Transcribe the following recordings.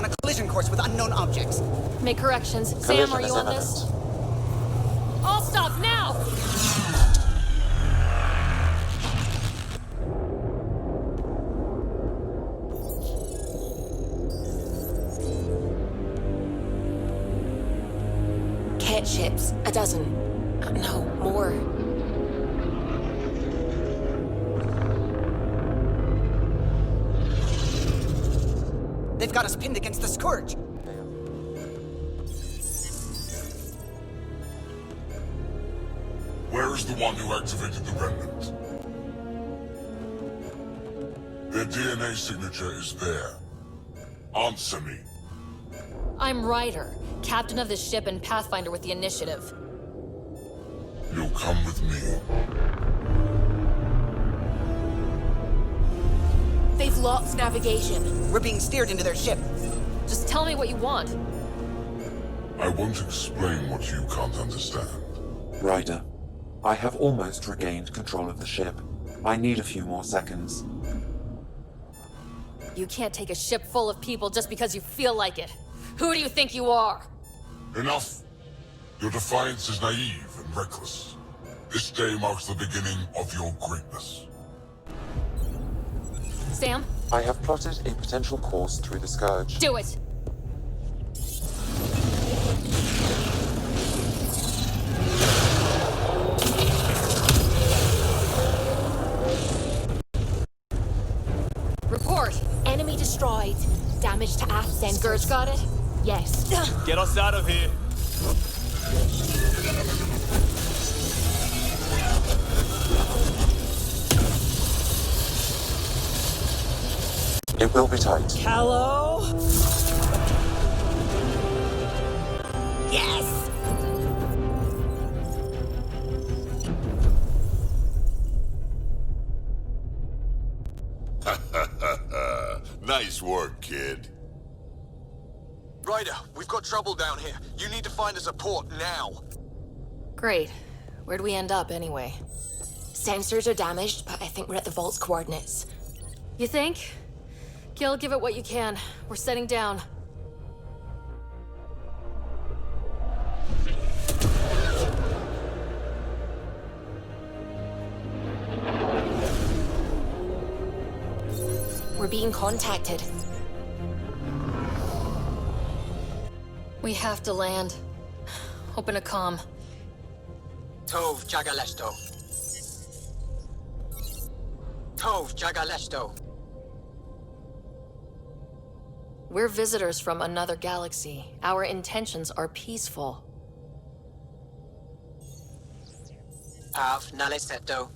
on a collision course with unknown objects. Make corrections. Collision Sam, are is you on imminent. this? All stop now! Cat ships. A dozen. No, more. They've got us pinned against the Scourge. Where is the one who activated the remnant? Their DNA signature is there. Answer me. I'm Ryder, captain of this ship and pathfinder with the initiative. You'll come with me. They've lost navigation. We're being steered into their ship. Just tell me what you want. I won't explain what you can't understand. Ryder, I have almost regained control of the ship. I need a few more seconds. You can't take a ship full of people just because you feel like it. Who do you think you are? Enough! Your defiance is naive and reckless. This day marks the beginning of your greatness. Sam, I have plotted a potential course through the Scourge. do it! Report! Enemy destroyed. Damage to aft sensors. Scourge got it? Yes. Get us out of here. It will be tight. Hello? Yes! Nice work, kid. Ryder, we've got trouble down here. You need to find us a port now. Great. Where'd we end up anyway? Sensors are damaged, but I think we're at the vault's coordinates. You think? Gil, give it what you can. We're setting down. We're being contacted. We have to land. Open a comm. Tov Jagalesto. Tov Jagalesto. We're visitors from another galaxy. Our intentions are peaceful. Av Naleseto.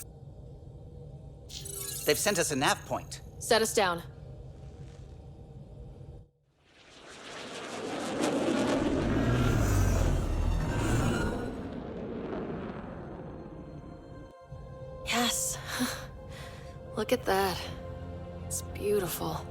They've sent us a nav point. Set us down. Yes. Look at that. It's beautiful.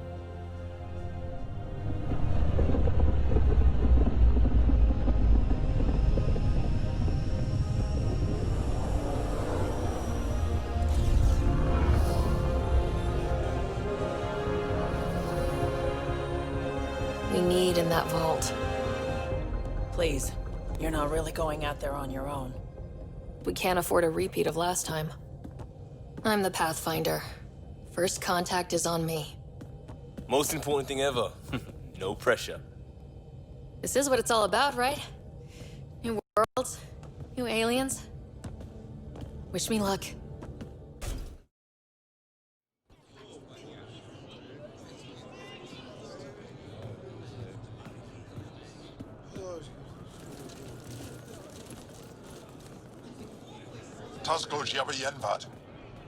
We need in that vault. Please, you're not really going out there on your own. We can't afford a repeat of last time. I'm the Pathfinder. First contact is on me. Most important thing ever. No pressure. This is what it's all about, right? New worlds, new aliens. Wish me luck. Taskul Jabayenvat.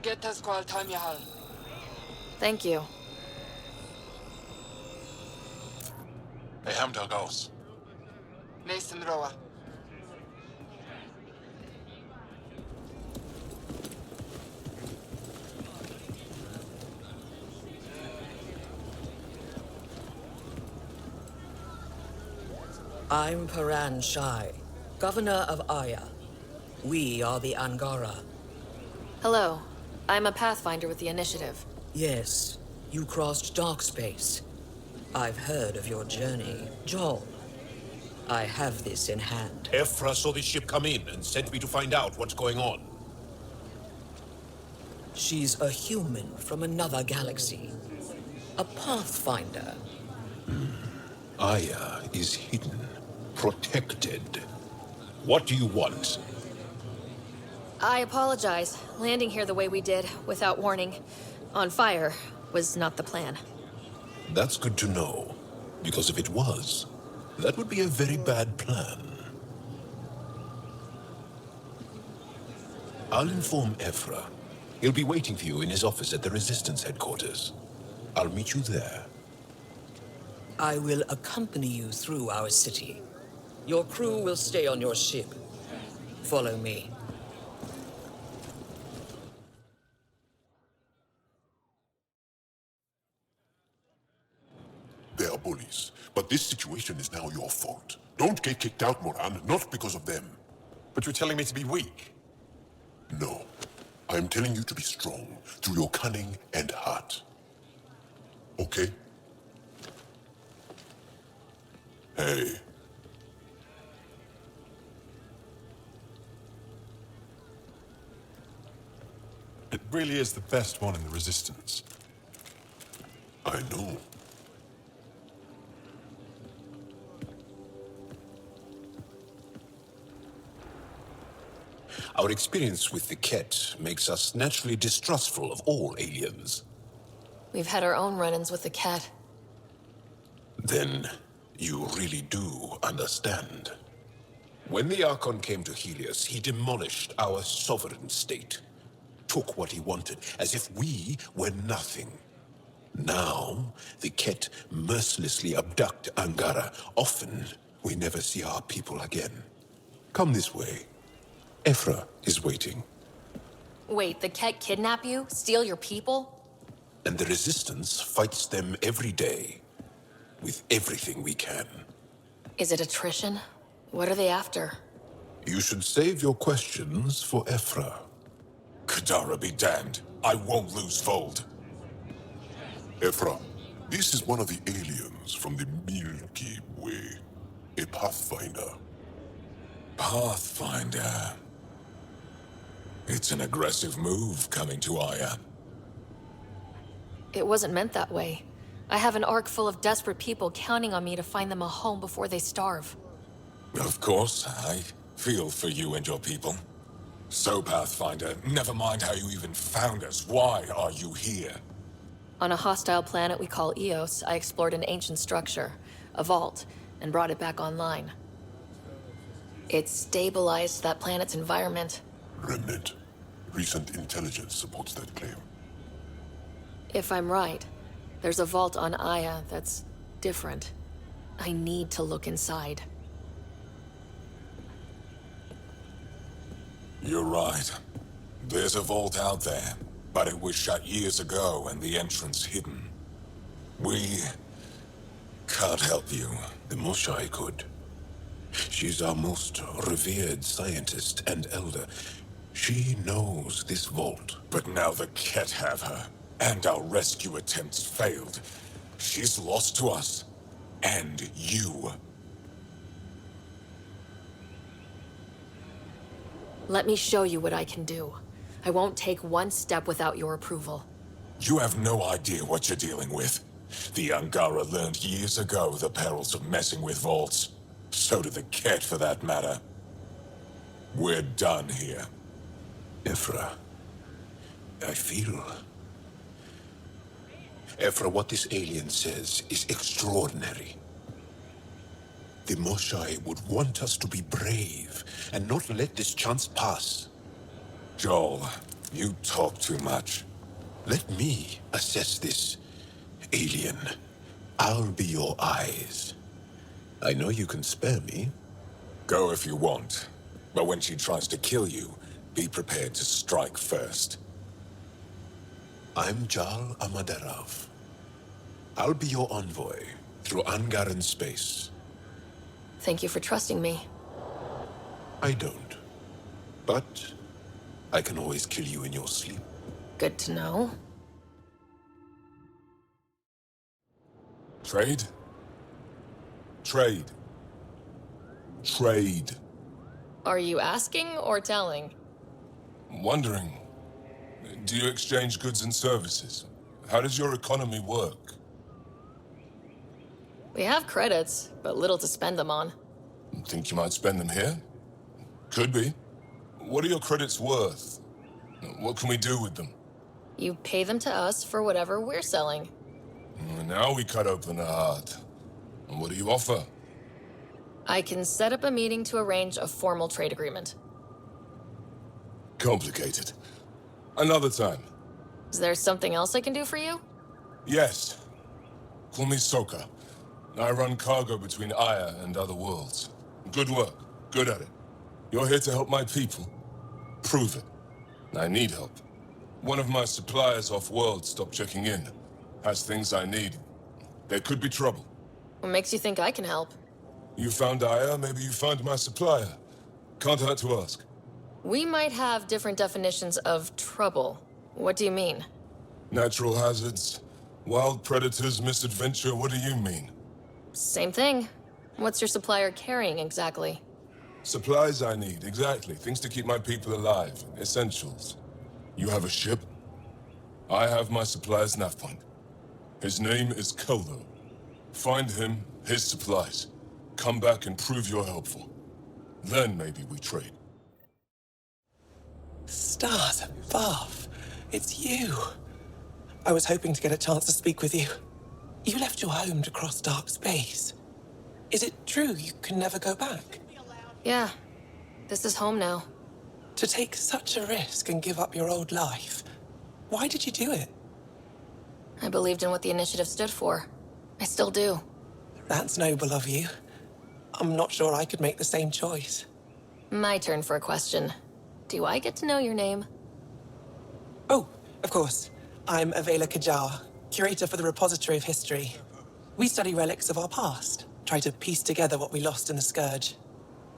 Get us call time Yahal. Thank you. Hey, Hamdal goes. Mason Roa. I'm Paran Shai, Governor of Aya. We are the Angara. Hello. I'm a Pathfinder with the initiative. Yes, you crossed dark space. I've heard of your journey, Joel. I have this in hand. Ephra saw this ship come in and sent me to find out what's going on. She's a human from another galaxy. A pathfinder. Aya is hidden, protected. What do you want? I apologize. Landing here the way we did, without warning, on fire, was not the plan. That's good to know, because if it was, that would be a very bad plan. I'll inform Ephra. He'll be waiting for you in his office at the Resistance headquarters. I'll meet you there. I will accompany you through our city. Your crew will stay on your ship. Follow me. They are bullies, but this situation is now your fault. Don't get kicked out, Moran, not because of them. But you're telling me to be weak? No. I'm telling you to be strong through your cunning and heart. Okay? Hey. It really is the best one in the Resistance. I know. Our experience with the Ket makes us naturally distrustful of all aliens. We've had our own run-ins with the cat. Then you really do understand. When the Archon came to Helios, he demolished our sovereign state. Took what he wanted, as if we were nothing. Now, the Ket mercilessly abduct Angara. Often, we never see our people again. Come this way. Ephra is waiting. Wait, the cat kidnap you? Steal your people? And the Resistance fights them every day. With everything we can. Is it attrition? What are they after? You should save your questions for Ephra. Kadara be damned. I won't lose Vold. Ephra, this is one of the aliens from the Milky Way. A Pathfinder. Pathfinder. It's an aggressive move coming to Aya. It wasn't meant that way. I have an ark full of desperate people counting on me to find them a home before they starve. Of course, I feel for you and your people. So, Pathfinder, never mind how you even found us. Why are you here? On a hostile planet we call Eos, I explored an ancient structure, a vault, and brought it back online. It stabilized that planet's environment. Remnant. Recent intelligence supports that claim. If I'm right, there's a vault on Aya that's different. I need to look inside. You're right. There's a vault out there, but it was shut years ago and the entrance hidden. We can't help you. The Moshai could. She's our most revered scientist and elder. She knows this vault. But now the Ket have her, and our rescue attempts failed. She's lost to us, and you. Let me show you what I can do. I won't take one step without your approval. You have no idea what you're dealing with. The Angara learned years ago the perils of messing with vaults. So did the Ket, for that matter. We're done here. Ephra, I feel... Ephra, what this alien says is extraordinary. The Moshai would want us to be brave and not let this chance pass. Joel, you talk too much. Let me assess this, alien. I'll be your eyes. I know you can spare me. Go if you want. But when she tries to kill you, be prepared to strike first. I'm Jal Amaderav. I'll be your envoy through Angaran space. Thank you for trusting me. I don't. But I can always kill you in your sleep. Good to know. Trade? Trade. Trade. Are you asking or telling? Wondering, do you exchange goods and services? How does your economy work? We have credits, but little to spend them on. Think you might spend them here? Could be. What are your credits worth? What can we do with them? You pay them to us for whatever we're selling. Now we cut open the heart. And what do you offer? I can set up a meeting to arrange a formal trade agreement. Complicated. Another time. Is there something else I can do for you? Yes. Call me Soka. I run cargo between Aya and other worlds. Good work. Good at it. You're here to help my people. Prove it. I need help. One of my suppliers off-world stopped checking in. Has things I need. There could be trouble. What makes you think I can help? You found Aya, maybe you found my supplier. Can't hurt to ask. We might have different definitions of trouble. What do you mean? Natural hazards, wild predators, misadventure, what do you mean? Same thing. What's your supplier carrying exactly? Supplies I need, exactly. Things to keep my people alive. Essentials. You have a ship? I have my supplier's nav point. His name is Kolo. Find him, his supplies. Come back and prove you're helpful. Then maybe we trade. Stars above. It's you. I was hoping to get a chance to speak with you. You left your home to cross dark space. Is it true you can never go back? Yeah. This is home now. To take such a risk and give up your old life, why did you do it? I believed in what the initiative stood for. I still do. That's noble of you. I'm not sure I could make the same choice. My turn for a question. Do I get to know your name? Oh, of course. I'm Avela Kajar, curator for the Repository of History. We study relics of our past, try to piece together what we lost in the Scourge.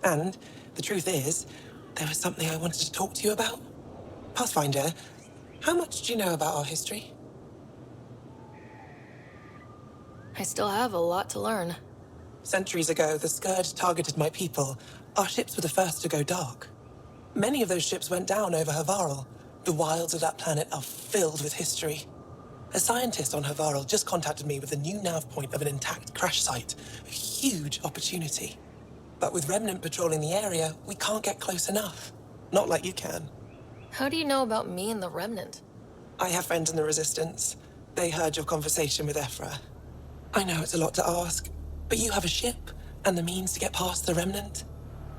And the truth is, there was something I wanted to talk to you about. Pathfinder, how much do you know about our history? I still have a lot to learn. Centuries ago, the Scourge targeted my people. Our ships were the first to go dark. Many of those ships went down over Havarl. The wilds of that planet are filled with history. A scientist on Havarl just contacted me with a new nav point of an intact crash site. A huge opportunity. But with Remnant patrolling the area, we can't get close enough. Not like you can. How do you know about me and the Remnant? I have friends in the Resistance. They heard your conversation with Ephra. I know it's a lot to ask, but you have a ship and the means to get past the Remnant.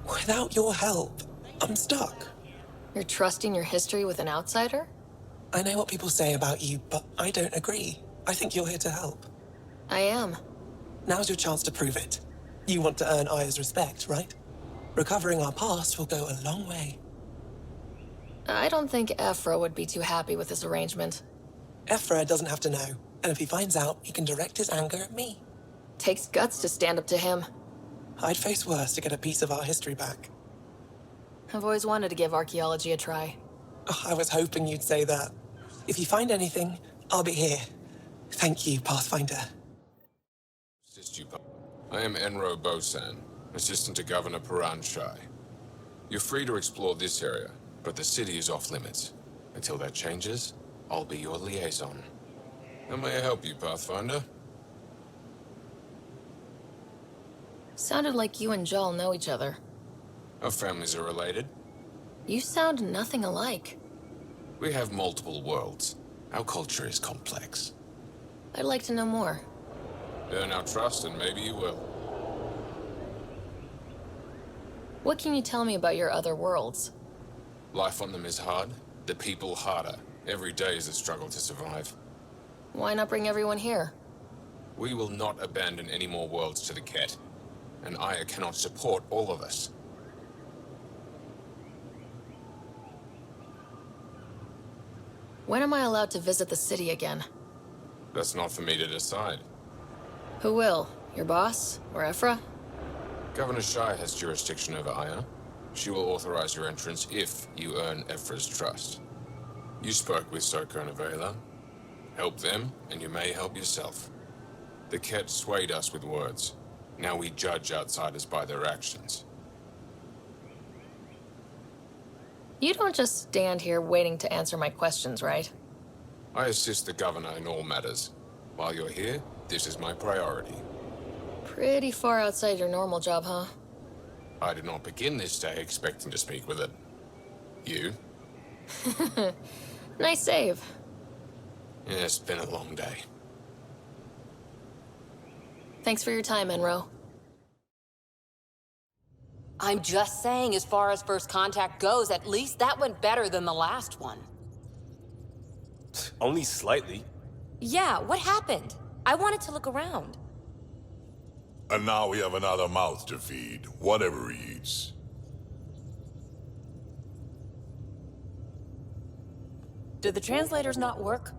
Without your help, I'm stuck. You're trusting your history with an outsider? I know what people say about you, but I don't agree. I think you're here to help. I am. Now's your chance to prove it. You want to earn Aya's respect, right? Recovering our past will go a long way. I don't think Ephra would be too happy with this arrangement. Ephra doesn't have to know, and if he finds out, he can direct his anger at me. Takes guts to stand up to him. I'd face worse to get a piece of our history back. I've always wanted to give archaeology a try. Oh, I was hoping you'd say that. If you find anything, I'll be here. Thank you, Pathfinder. I am Enro Bosan, assistant to Governor Paran Shai. You're free to explore this area, but the city is off limits. Until that changes, I'll be your liaison. How may I help you, Pathfinder? Sounded like you and Jal know each other. Our families are related. You sound nothing alike. We have multiple worlds. Our culture is complex. I'd like to know more. Earn our trust and maybe you will. What can you tell me about your other worlds? Life on them is hard, the people harder. Every day is a struggle to survive. Why not bring everyone here? We will not abandon any more worlds to the Ket. And Aya cannot support all of us. When am I allowed to visit the city again? That's not for me to decide. Who will? Your boss? Or Ephra? Governor Shai has jurisdiction over Aya. She will authorize your entrance if you earn Ephra's trust. You spoke with Soka and Avela. Help them, and you may help yourself. The Ket swayed us with words. Now we judge outsiders by their actions. You don't just stand here waiting to answer my questions, right? I assist the governor in all matters. While you're here, this is my priority. Pretty far outside your normal job, huh? I did not begin this day expecting to speak with it. You? Nice save. Yeah, it's been a long day. Thanks for your time, Enro. I'm just saying, as far as first contact goes, at least that went better than the last one. Only slightly. Yeah, what happened? I wanted to look around. And now we have another mouth to feed, whatever he eats. Did the translators not work?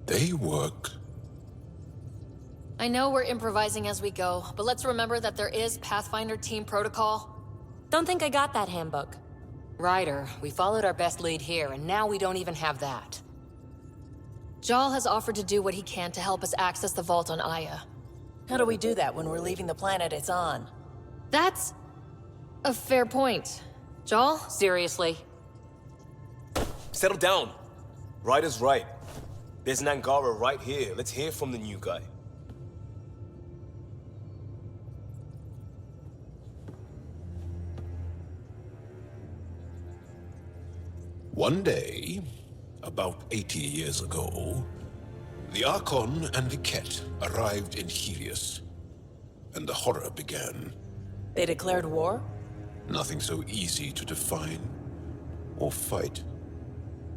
They work. I know we're improvising as we go, but let's remember that there is Pathfinder team protocol. Don't think I got that handbook. Ryder, we followed our best lead here, and now we don't even have that. Jal has offered to do what he can to help us access the vault on Aya. How do we do that when we're leaving the planet it's on? That's a fair point. Jal? Seriously? Settle down. Ryder's right. There's an Angara right here. Let's hear from the new guy. One day, about 80 years ago, the Archon and the Ket arrived in Helios, and the horror began. They declared war? Nothing so easy to define or fight.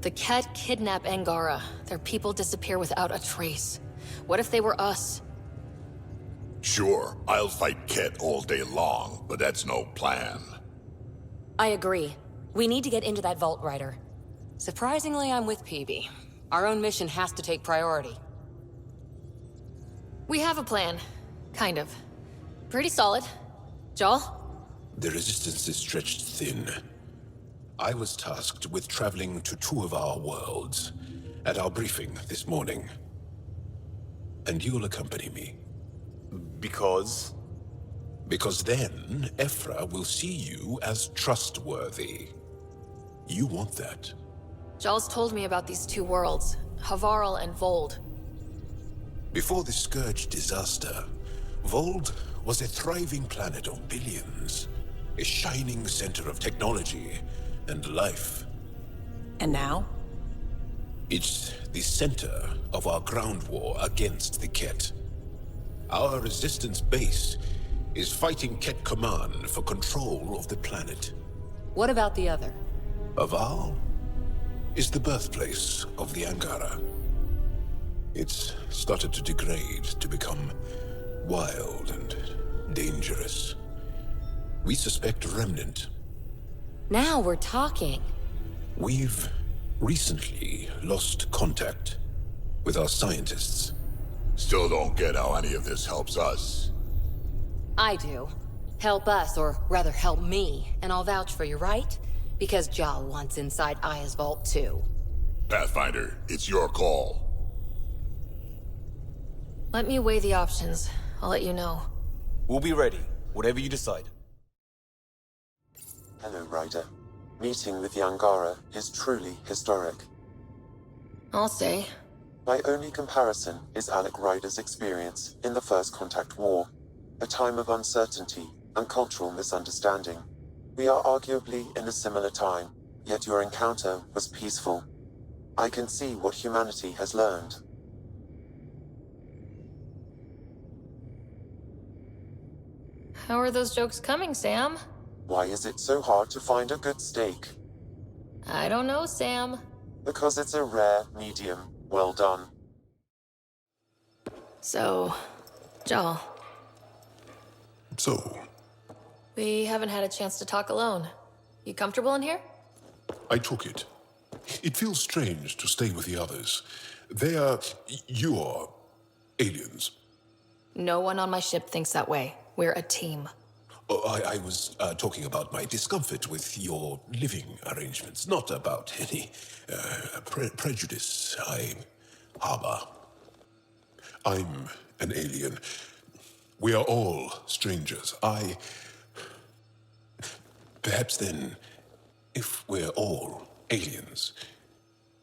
The Ket kidnap Angara. Their people disappear without a trace. What if they were us? Sure, I'll fight Ket all day long, but that's no plan. I agree. We need to get into that vault, Ryder. Surprisingly, I'm with PB. Our own mission has to take priority. We have a plan. Kind of. Pretty solid. Jal? The resistance is stretched thin. I was tasked with traveling to two of our worlds at our briefing this morning. And you'll accompany me. Because? Because then, Ephra will see you as trustworthy. You want that. Jal's told me about these two worlds, Havarl and Vold. Before the Scourge disaster, Vold was a thriving planet of billions. A shining center of technology and life. And now? It's the center of our ground war against the Ket. Our resistance base is fighting Ket Command for control of the planet. What about the other? Havarl is the birthplace of the Angara. It's started to degrade, to become wild and dangerous. We suspect a remnant. Now we're talking. We've recently lost contact with our scientists. Still don't get how any of this helps us. I do. Help us, or rather help me, and I'll vouch for you, right? Because Jal wants inside Aya's vault too. Pathfinder, it's your call. Let me weigh the options. I'll let you know. We'll be ready, whatever you decide. Hello, Ryder. Meeting with the Angara is truly historic. I'll say. My only comparison is Alec Ryder's experience in the First Contact War, a time of uncertainty and cultural misunderstanding. We are arguably in a similar time, yet your encounter was peaceful. I can see what humanity has learned. How are those jokes coming, Sam? Why is it so hard to find a good steak? I don't know, Sam. Because it's a rare medium. Well done. So, Jal. So, We haven't had a chance to talk alone. You comfortable in here? I took it. It feels strange to stay with the others. You are aliens. No one on my ship thinks that way. We're a team. Oh, I was talking about my discomfort with your living arrangements, not about any prejudice I harbor. I'm an alien. We are all strangers. Perhaps then, if we're all aliens,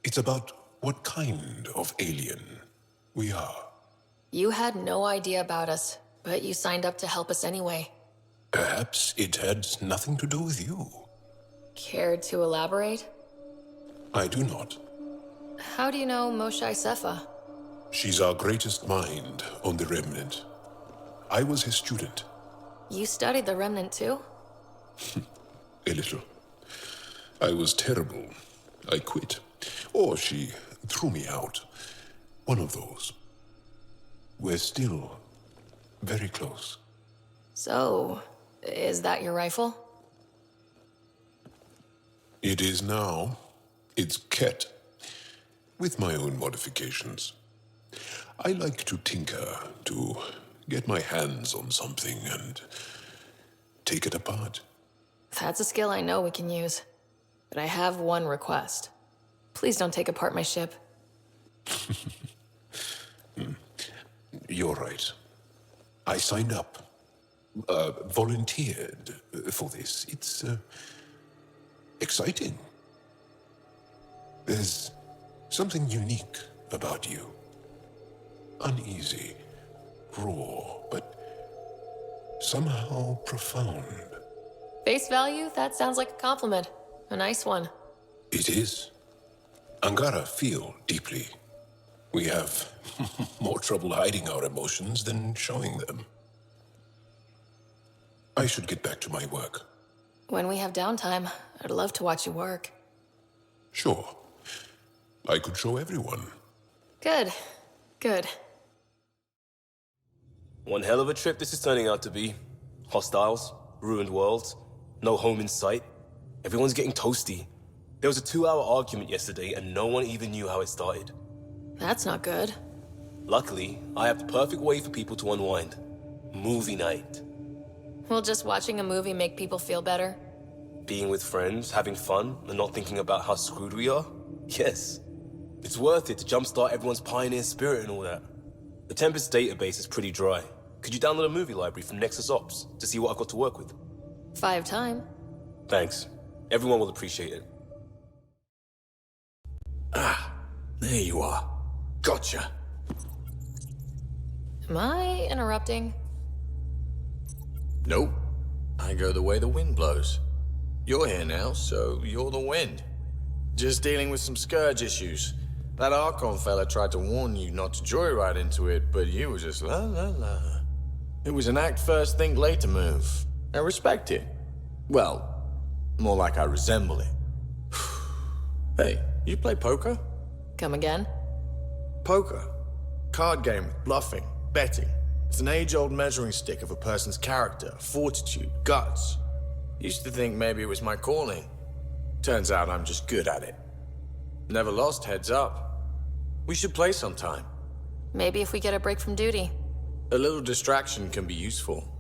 it's about what kind of alien we are. You had no idea about us, but you signed up to help us anyway. Perhaps it had nothing to do with you. Care to elaborate? I do not. How do you know Moshe Sefa? She's our greatest mind on the Remnant. I was his student. You studied the Remnant too? A little. I was terrible. I quit. Or she threw me out. One of those. We're still very close. So, is that your rifle? It is now. It's Ket. With my own modifications. I like to tinker, to get my hands on something and take it apart. That's a skill I know we can use. But I have one request. Please don't take apart my ship. You're right. I signed up. Volunteered for this. It's exciting. There's something unique about you. Uneasy, raw, but somehow profound. Face value? That sounds like a compliment. A nice one. It is. Angara feel deeply. We have more trouble hiding our emotions than showing them. I should get back to my work. When we have downtime, I'd love to watch you work. Sure. I could show everyone. Good. Good. One hell of a trip this is turning out to be. Hostiles, ruined worlds, no home in sight. Everyone's getting toasty. There was a 2-hour argument yesterday and no one even knew how it started. That's not good. Luckily, I have the perfect way for people to unwind. Movie night. Will just watching a movie make people feel better? Being with friends, having fun, and not thinking about how screwed we are? Yes. It's worth it to jumpstart everyone's pioneer spirit and all that. The Tempest database is pretty dry. Could you download a movie library from Nexus Ops to see what I've got to work with? 5 time. Thanks. Everyone will appreciate it. Ah, there you are. Gotcha. Am I interrupting? Nope. I go the way the wind blows. You're here now, so you're the wind. Just dealing with some Scourge issues. That Archon fella tried to warn you not to joyride into it, but you were just la la la. It was an act first, think later move. I respect it. Well, more like I resemble it. Hey, you play poker? Come again? Poker. Card game with bluffing, betting. It's an age-old measuring stick of a person's character, fortitude, guts. Used to think maybe it was my calling. Turns out I'm just good at it. Never lost, heads up. We should play sometime. Maybe if we get a break from duty. A little distraction can be useful.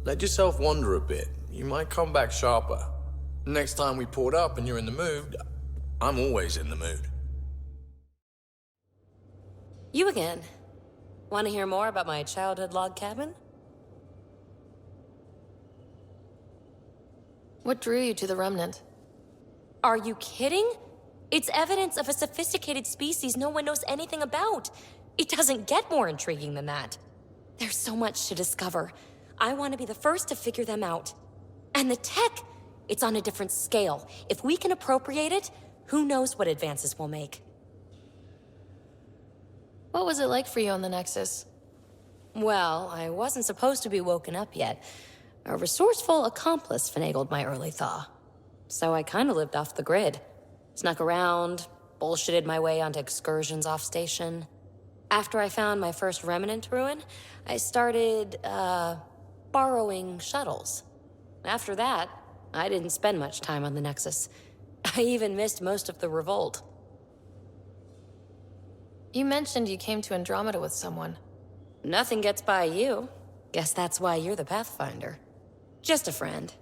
Let yourself wander a bit. You might come back sharper. Next time we port up and you're in the mood, I'm always in the mood. You again. Want to hear more about my childhood log cabin? What drew you to the Remnant? Are you kidding? It's evidence of a sophisticated species no one knows anything about. It doesn't get more intriguing than that. There's so much to discover. I want to be the first to figure them out. And the tech, it's on a different scale. If we can appropriate it, who knows what advances we'll make. What was it like for you on the Nexus? Well, I wasn't supposed to be woken up yet. A resourceful accomplice finagled my early thaw. So I kinda lived off the grid. Snuck around, bullshitted my way onto excursions off station. After I found my first remnant ruin, I started, borrowing shuttles. After that, I didn't spend much time on the Nexus. I even missed most of the revolt. You mentioned you came to Andromeda with someone. Nothing gets by you. Guess that's why you're the Pathfinder. Just a friend.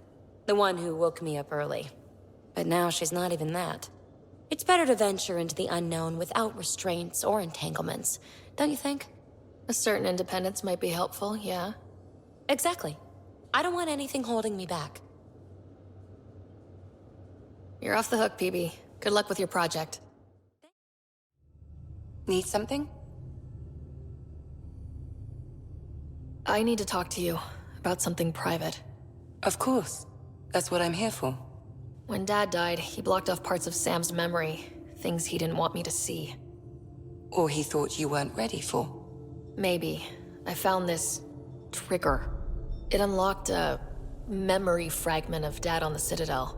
The one who woke me up early. But now she's not even that. It's better to venture into the unknown without restraints or entanglements, don't you think? A certain independence might be helpful, yeah. Exactly. I don't want anything holding me back. You're off the hook, PB. Good luck with your project. Need something? I need to talk to you about something private. Of course. That's what I'm here for. When Dad died, he blocked off parts of Sam's memory, things he didn't want me to see. Or he thought you weren't ready for. Maybe. I found this trigger. It unlocked a memory fragment of Dad on the Citadel.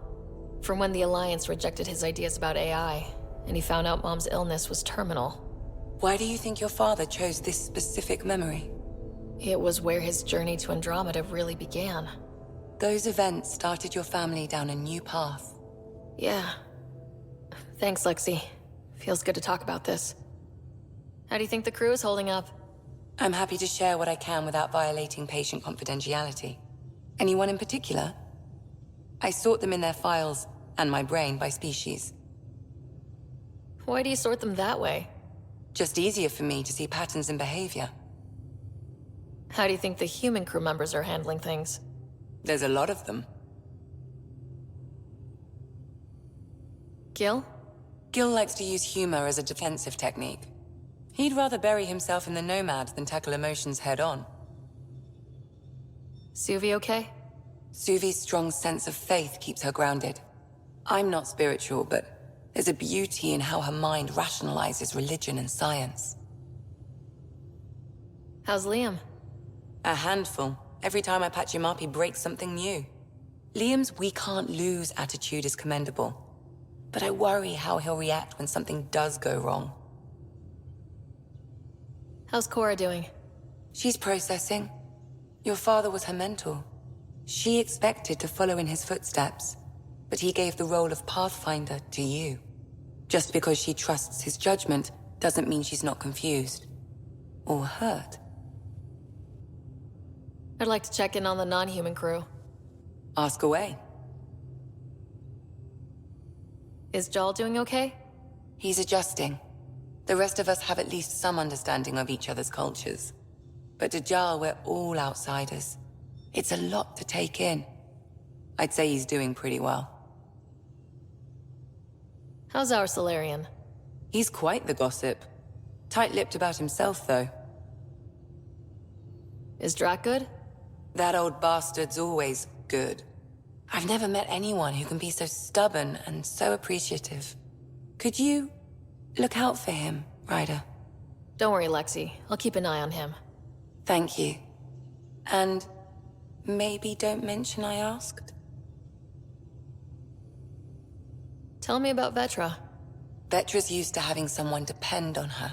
From when the Alliance rejected his ideas about AI, and he found out Mom's illness was terminal. Why do you think your father chose this specific memory? It was where his journey to Andromeda really began. Those events started your family down a new path. Yeah. Thanks, Lexi. Feels good to talk about this. How do you think the crew is holding up? I'm happy to share what I can without violating patient confidentiality. Anyone in particular? I sort them in their files, and my brain by species. Why do you sort them that way? Just easier for me to see patterns in behavior. How do you think the human crew members are handling things? There's a lot of them. Gil? Gil likes to use humor as a defensive technique. He'd rather bury himself in the Nomad than tackle emotions head-on. Suvi okay? Suvi's strong sense of faith keeps her grounded. I'm not spiritual, but there's a beauty in how her mind rationalizes religion and science. How's Liam? A handful. Every time I patch him up, he breaks something new. Liam's "we can't lose" attitude is commendable. But I worry how he'll react when something does go wrong. How's Cora doing? She's processing. Your father was her mentor. She expected to follow in his footsteps, but he gave the role of Pathfinder to you. Just because she trusts his judgment doesn't mean she's not confused. Or hurt. I'd like to check in on the non-human crew. Ask away. Is Jal doing okay? He's adjusting. The rest of us have at least some understanding of each other's cultures. But to Jal, we're all outsiders. It's a lot to take in. I'd say he's doing pretty well. How's our Solarian? He's quite the gossip. Tight-lipped about himself, though. Is Drac good? That old bastard's always good. I've never met anyone who can be so stubborn and so appreciative. Could you look out for him, Ryder? Don't worry, Lexi. I'll keep an eye on him. Thank you. And maybe don't mention I asked? Tell me about Vetra. Vetra's used to having someone depend on her.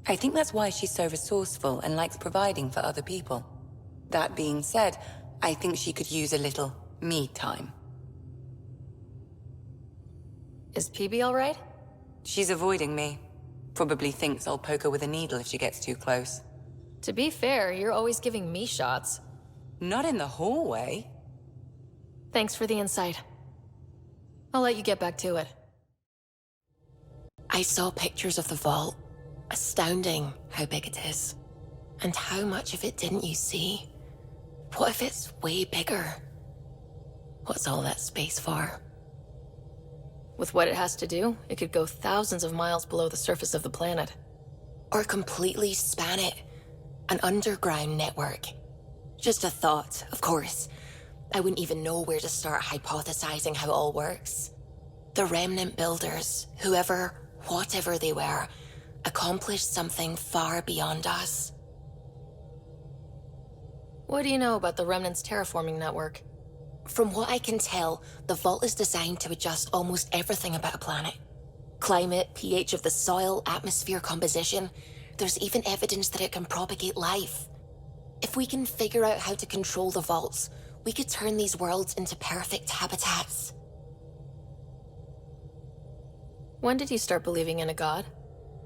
I think that's why she's so resourceful and likes providing for other people. That being said, I think she could use a little me time. Is PB all right? She's avoiding me. Probably thinks I'll poke her with a needle if she gets too close. To be fair, you're always giving me shots. Not in the hallway. Thanks for the insight. I'll let you get back to it. I saw pictures of the vault. Astounding how big it is. And how much of it didn't you see? What if it's way bigger? What's all that space for? With what it has to do, it could go thousands of miles below the surface of the planet. Or completely span it. An underground network. Just a thought, of course. I wouldn't even know where to start hypothesizing how it all works. The Remnant builders, whoever, whatever they were, accomplished something far beyond us. What do you know about the Remnant's terraforming network? From what I can tell, the vault is designed to adjust almost everything about a planet. Climate, pH of the soil, atmosphere composition. There's even evidence that it can propagate life. If we can figure out how to control the vaults, we could turn these worlds into perfect habitats. When did you start believing in a god?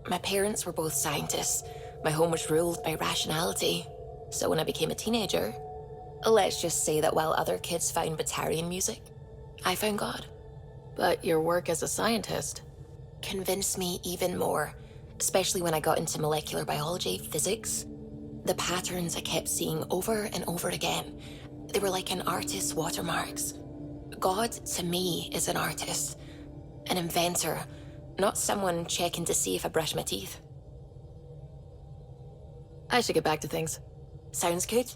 My parents were both scientists. My home was ruled by rationality. So when I became a teenager, let's just say that while other kids found Batarian music, I found God. But your work as a scientist convinced me even more, especially when I got into molecular biology, physics. The patterns I kept seeing over and over again. They were like an artist's watermarks. God, to me, is an artist. An inventor, not someone checking to see if I brush my teeth. I should get back to things. Sounds good.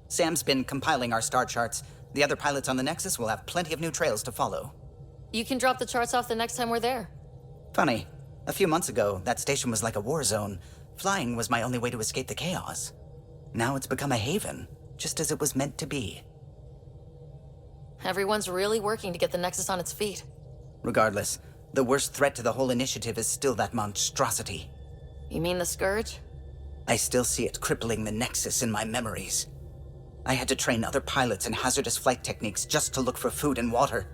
Sam's been compiling our star charts. The other pilots on the Nexus will have plenty of new trails to follow. You can drop the charts off the next time we're there. Funny. A few months ago, that station was like a war zone. Flying was my only way to escape the chaos. Now it's become a haven, just as it was meant to be. Everyone's really working to get the Nexus on its feet. Regardless, the worst threat to the whole initiative is still that monstrosity. You mean the Scourge? I still see it crippling the Nexus in my memories. I had to train other pilots in hazardous flight techniques just to look for food and water.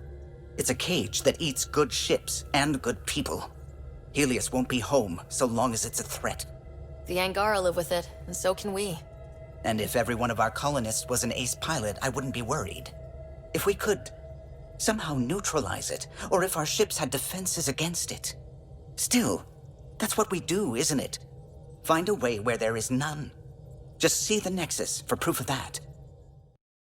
It's a cage that eats good ships and good people. Helios won't be home so long as it's a threat. The Angara live with it, and so can we. And if every one of our colonists was an ace pilot, I wouldn't be worried. If we could somehow neutralize it, or if our ships had defenses against it. Still, that's what we do, isn't it? Find a way where there is none. Just see the Nexus for proof of that.